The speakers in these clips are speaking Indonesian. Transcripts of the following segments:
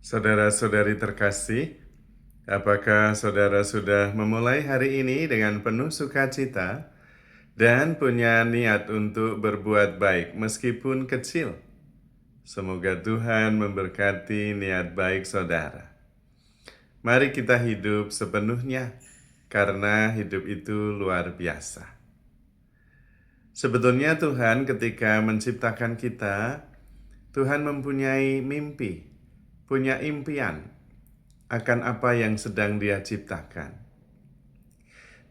Saudara-saudari terkasih, apakah saudara sudah memulai hari ini dengan penuh sukacita dan punya niat untuk berbuat baik meskipun kecil? Semoga Tuhan memberkati niat baik saudara. Mari kita hidup sepenuhnya, karena hidup itu luar biasa. Sebetulnya Tuhan ketika menciptakan kita, Tuhan mempunyai mimpi, punya impian akan apa yang sedang Dia ciptakan.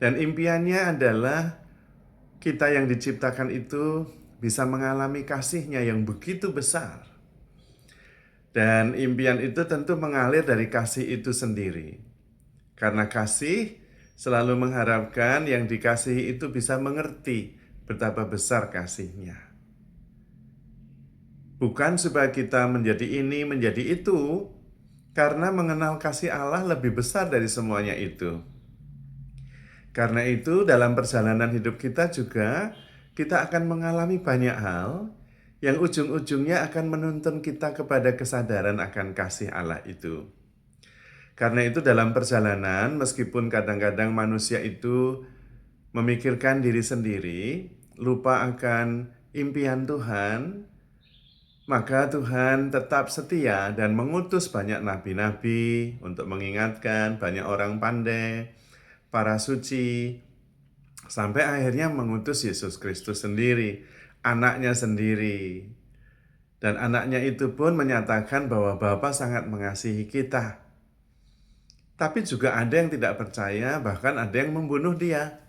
Dan impiannya adalah kita yang diciptakan itu bisa mengalami kasih-Nya yang begitu besar. Dan impian itu tentu mengalir dari kasih itu sendiri. Karena kasih selalu mengharapkan yang dikasihi itu bisa mengerti betapa besar kasih-Nya. Bukan supaya kita menjadi ini, menjadi itu, karena mengenal kasih Allah lebih besar dari semuanya itu. Karena itu dalam perjalanan hidup kita juga, kita akan mengalami banyak hal yang ujung-ujungnya akan menuntun kita kepada kesadaran akan kasih Allah itu. Karena itu dalam perjalanan, meskipun kadang-kadang manusia itu memikirkan diri sendiri, lupa akan impian Tuhan, maka Tuhan tetap setia dan mengutus banyak nabi-nabi untuk mengingatkan, banyak orang pandai, para suci, sampai akhirnya mengutus Yesus Kristus sendiri, anaknya sendiri. Dan anaknya itu pun menyatakan bahwa Bapa sangat mengasihi kita. Tapi juga ada yang tidak percaya, bahkan ada yang membunuh dia.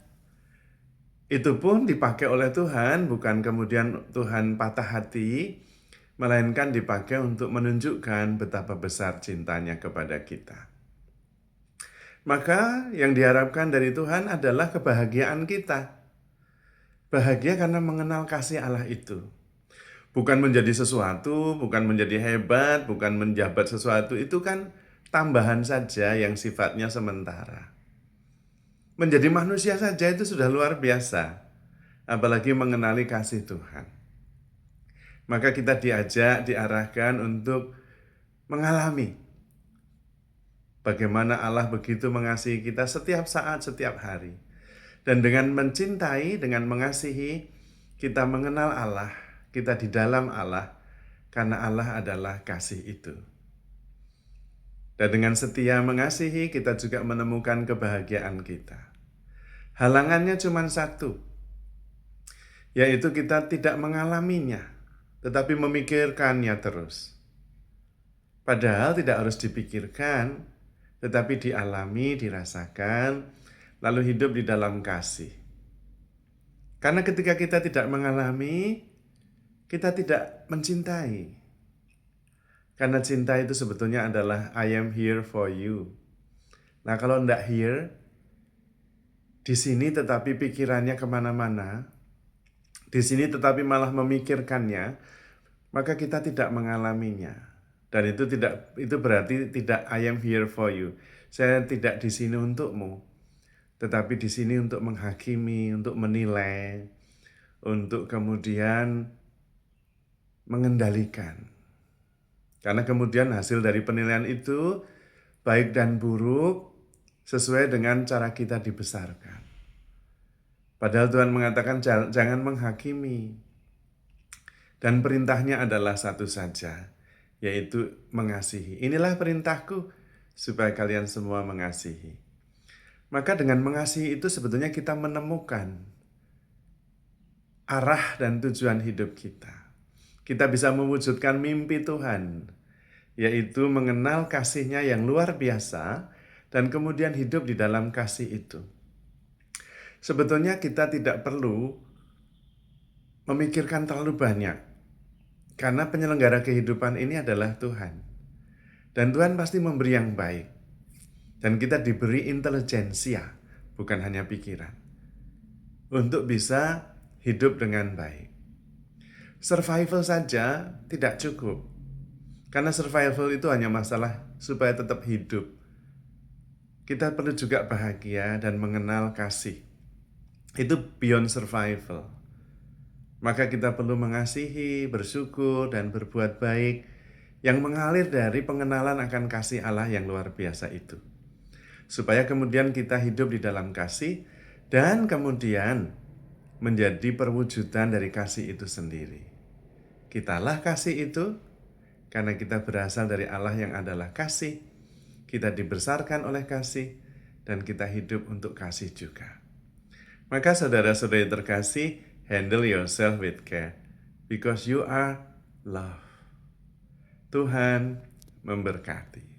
Itu pun dipakai oleh Tuhan, bukan kemudian Tuhan patah hati, melainkan dipakai untuk menunjukkan betapa besar cintanya kepada kita. Maka yang diharapkan dari Tuhan adalah kebahagiaan kita. Bahagia karena mengenal kasih Allah itu. Bukan menjadi sesuatu, bukan menjadi hebat, bukan menjabat sesuatu, itu kan tambahan saja yang sifatnya sementara. Menjadi manusia saja itu sudah luar biasa, apalagi mengenali kasih Tuhan. Maka kita diajak, diarahkan untuk mengalami bagaimana Allah begitu mengasihi kita setiap saat, setiap hari. Dan dengan mencintai, dengan mengasihi, kita mengenal Allah, kita di dalam Allah, karena Allah adalah kasih itu. Dan dengan setia mengasihi, kita juga menemukan kebahagiaan kita. Halangannya cuma satu, yaitu kita tidak mengalaminya, tetapi memikirkannya terus. Padahal tidak harus dipikirkan, tetapi dialami, dirasakan, lalu hidup di dalam kasih. Karena ketika kita tidak mengalami, kita tidak mencintai. Karena cinta itu sebetulnya adalah I am here for you. Nah kalau tidak here, di sini tetapi pikirannya kemana-mana, di sini tetapi malah memikirkannya, maka kita tidak mengalaminya. Dan itu berarti tidak I am here for you. Saya tidak di sini untukmu, tetapi di sini untuk menghakimi, untuk menilai, untuk kemudian mengendalikan. Karena kemudian hasil dari penilaian itu baik dan buruk sesuai dengan cara kita dibesarkan. Padahal Tuhan mengatakan jangan menghakimi. Dan perintahnya adalah satu saja, yaitu mengasihi. Inilah perintahku supaya kalian semua mengasihi. Maka dengan mengasihi itu sebetulnya kita menemukan arah dan tujuan hidup kita. Kita bisa mewujudkan mimpi Tuhan, yaitu mengenal kasih-Nya yang luar biasa dan kemudian hidup di dalam kasih itu. Sebetulnya kita tidak perlu memikirkan terlalu banyak, karena penyelenggara kehidupan ini adalah Tuhan. Dan Tuhan pasti memberi yang baik. Dan kita diberi intelijensia, bukan hanya pikiran, untuk bisa hidup dengan baik. Survival saja tidak cukup. Karena survival itu hanya masalah supaya tetap hidup. Kita perlu juga bahagia dan mengenal kasih. Itu beyond survival. Maka kita perlu mengasihi, bersyukur, dan berbuat baik yang mengalir dari pengenalan akan kasih Allah yang luar biasa itu. Supaya kemudian kita hidup di dalam kasih dan kemudian menjadi perwujudan dari kasih itu sendiri. Kitalah kasih itu karena kita berasal dari Allah yang adalah kasih. Kita dibesarkan oleh kasih dan kita hidup untuk kasih juga. Maka saudara-saudari terkasih, handle yourself with care because you are love. Tuhan memberkati.